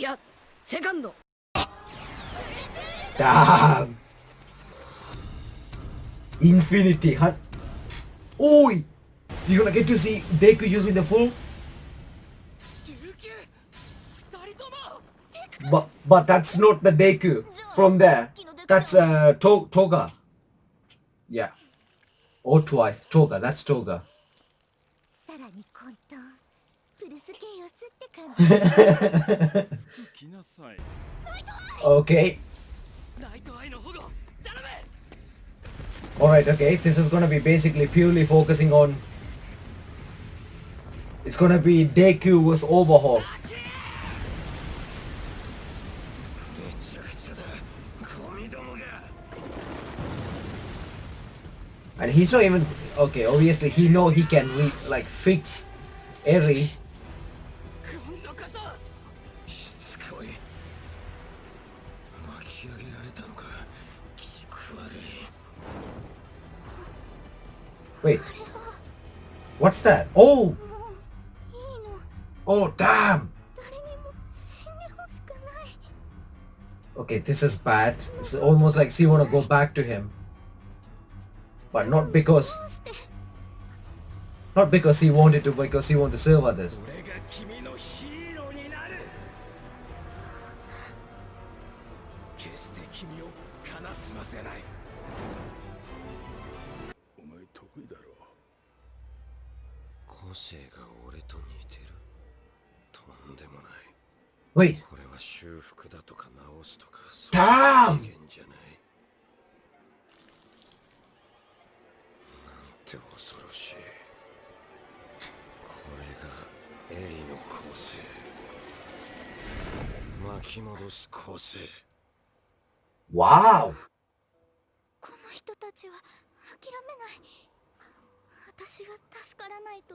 やセカンド Damn. Infinity. Oi! You're gonna get to see Deku using the full. But that's not the Deku from there. That's Toga. Yeah. Or twice. Toga. That's Toga. さらに混沌プルスケイオスって感じ Okay. Alright, okay. This is gonna be basically purely focusing on... It's gonna be Deku was Overhaul. And he's not even... Okay, obviously he know he can fix Eri. Wait. What's that? Oh! Oh, damn! Okay, this is bad. It's almost like she wanna go back to him. But not because he wanted to, because he wanted to serve others. Wait. Damn! Wow! この人たちは諦めない私が助からないと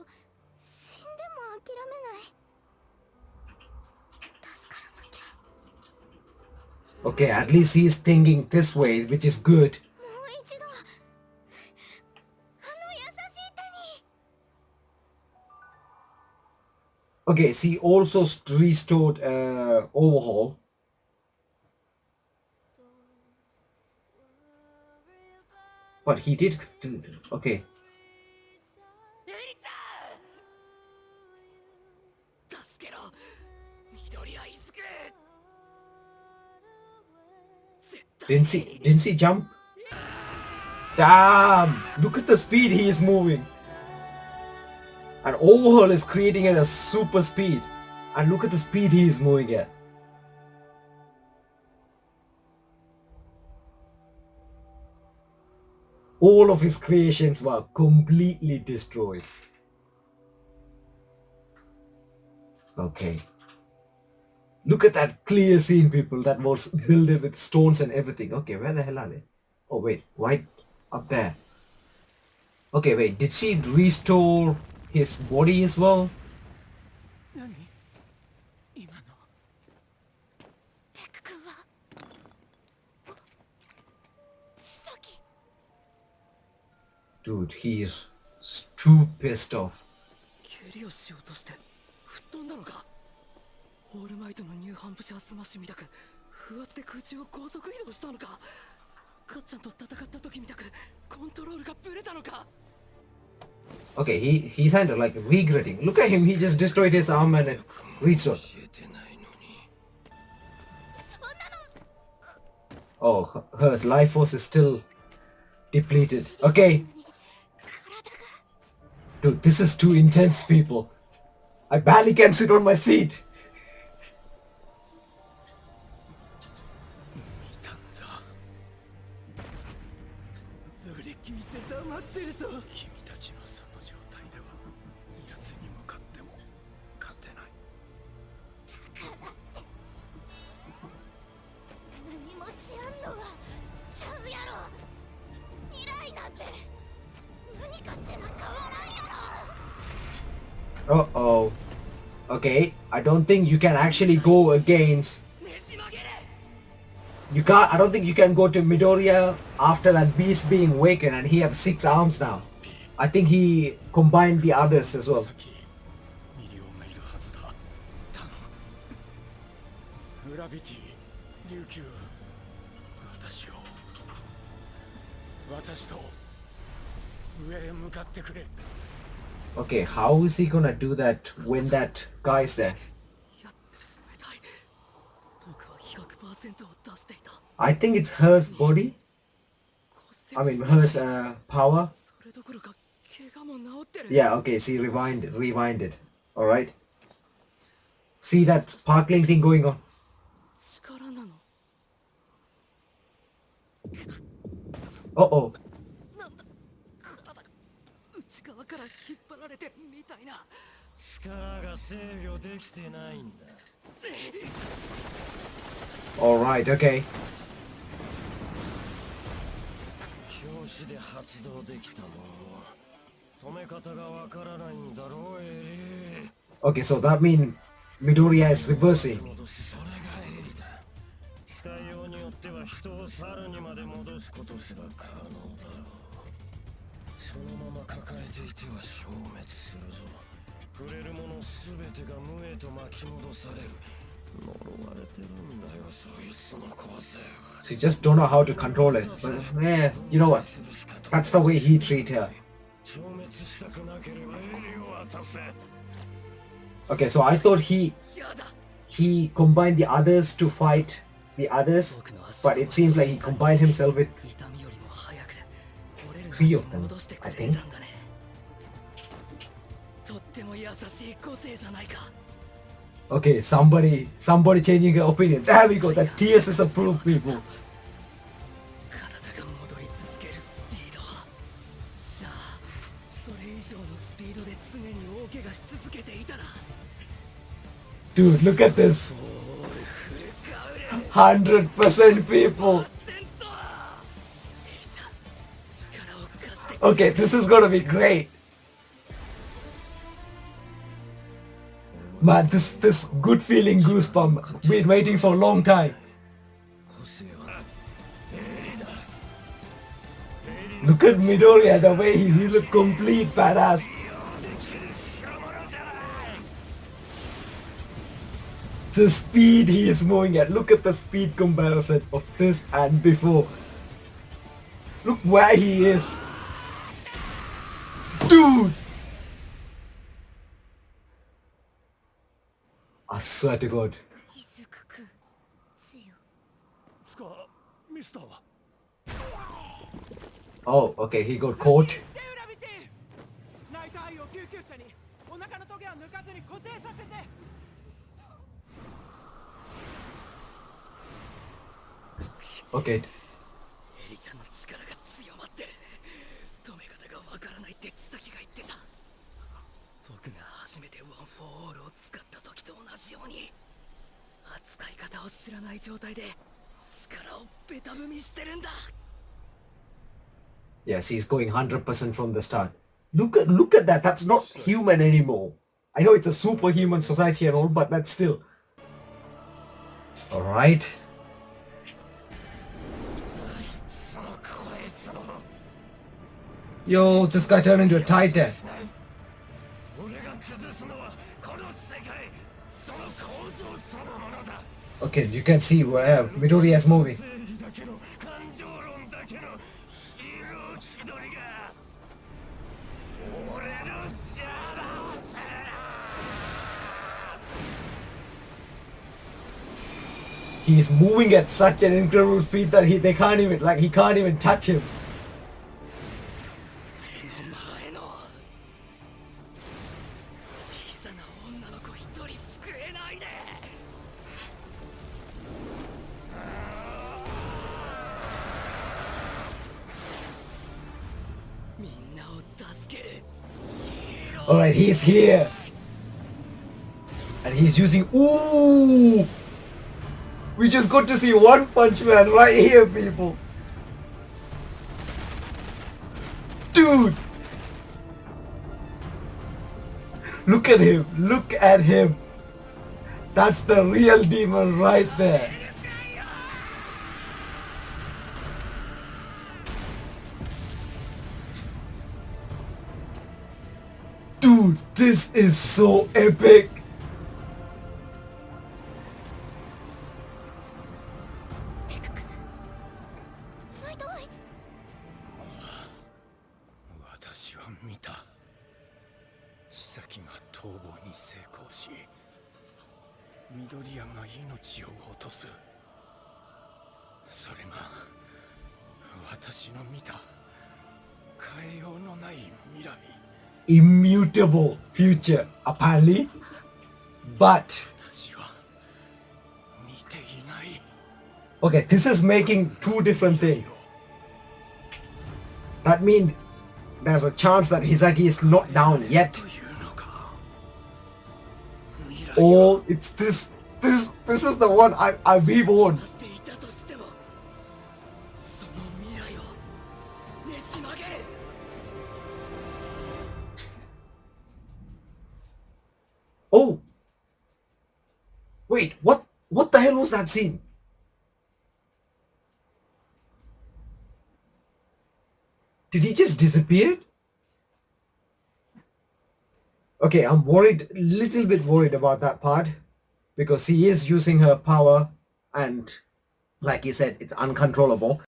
死んでも諦めない助からなきゃ Okay, at least he's thinking this way, which is good. もう一度あの優しい手に Okay, she also restored Overhaul. But he did... Okay. Didn't she jump? Damn! Look at the speed he is moving. And Overhaul is creating at a super speed. And look at the speed he is moving at. All of his creations were completely destroyed. Okay. Look at that clear scene, people. That was built with stones and everything. Okay, where the hell are they? Oh, wait. Why up there? Okay, wait. Did she restore his body as well? Dude, he is too pissed off. オールマイトのニューハンプシャースマッシュみたく不圧で空中を高速移動したのかカッちゃんと戦った時みたくコントロールがブレたのか Okay, he's kind of like regretting. Look at him, he just destroyed his arm and restored. Oh, her life force is still depleted. Okay. Dude, this is too intense, people. I barely can sit on my seat. Uh-oh. Okay, I don't think you can actually go against... I don't think you can go to Midoriya after that beast being awakened and he has 6 arms now. I think he combined the others as well. グラビティ琉球私と上へ向かってくれ Okay, how is he gonna do that when that guy is there? やって進めたい。僕は100%を出していた。 I think it's her body. 骨 I 折 mean した her power. それどころか怪我も治ってる。 Yeah, okay, see, rewind it. Alright? See that sparkling thing going on? 力なの。 Uh-oh. なんだ、体が内側から引っ張られてるみたいな。 力が制御できてないんだ Alright, okay. 表紙で発動できたものの止め方がわからないんだろうエリ Okay, so that means Midoriya is reversing. それがエリだ使いようによっては人を猿にまで戻すことすら可能だろうそのまま抱えていては消滅するぞ触れるもの全てが無へと巻き戻される呪われてるんだよそいつの個性は So you just don't know how to control it. But yeah, you know what? That's the way he treat her. 消滅したくなければエリを渡せ Okay, so I thought やだ。 he combined the others to fight the others, but it seems like he combined himself with 痛みよりも早く折れる three of の them, を戻してく I れ think. たんだね。とっても優しい個性じゃないか。 Okay, somebody changing her opinion. There we go. That TS is approved, people. 体が戻り続けるスピード。じゃあそれ以上のスピードで常に大怪我し続けていたら Dude, look at this. オールフルカウレ 100% people. セント。エイちゃん、力を貸して。 Okay, this is gonna be great. Man, this good feeling goosebump. Been waiting for a long time. 個性はエリだ Look at Midoriya, the way he look complete badass. できる代物じゃない The speed he is moving at. Look at the speed comparison of this and before. Look where he is. Dude! I swear to God. イズクくん強つかミスターは Oh, okay, he got caught. デウラビティナイトアイを救急車にお腹のトゲは抜かずに固定させて Okay. エリちゃんの力が強まってる。止め方がわからないって千崎が言ってた。僕が初めてワン・フォー・オールを使った時と同じように扱い方を知らない状態で力をベタ踏みしてるんだ。 Yes, he's going 100% from the start. Look at that. That's not human anymore. I know it's a superhuman society and all, but that's still. Alright. そのこいつの Yo, this guy turned into a titan. 俺が崩すのはこの世界その構造そのものだ Okay, you can see where Midoriya is moving. 正義だけの感情論だけのヒーロー気取りが俺の邪魔をするな He's moving at such an incredible speed that he can't even touch him. 目の前の小さな女の子一人救えないで。みんなを助けるヒーロー。 Alright, he's here. And he's using... Ooh! We just got to see One Punch Man right here, people. Dude! Look at him. Look at him. That's the real demon right there. Dude, this is so epic. 逃亡に成功し緑谷が命を落とす。それが私の見た変えようのない未来。 Immutable future, apparently. But 私は見ていない。 okay, this is making two different things. That means there's a chance that Hisagi is not down yet. というのか。未来 Or it's this is the one I reborn. っていたとしてもその未来をねし曲げる。 Oh, wait, what the hell was that scene? Did he just disappear? Okay, I'm worried, little bit worried about that part because he is using her power and like he said, it's uncontrollable.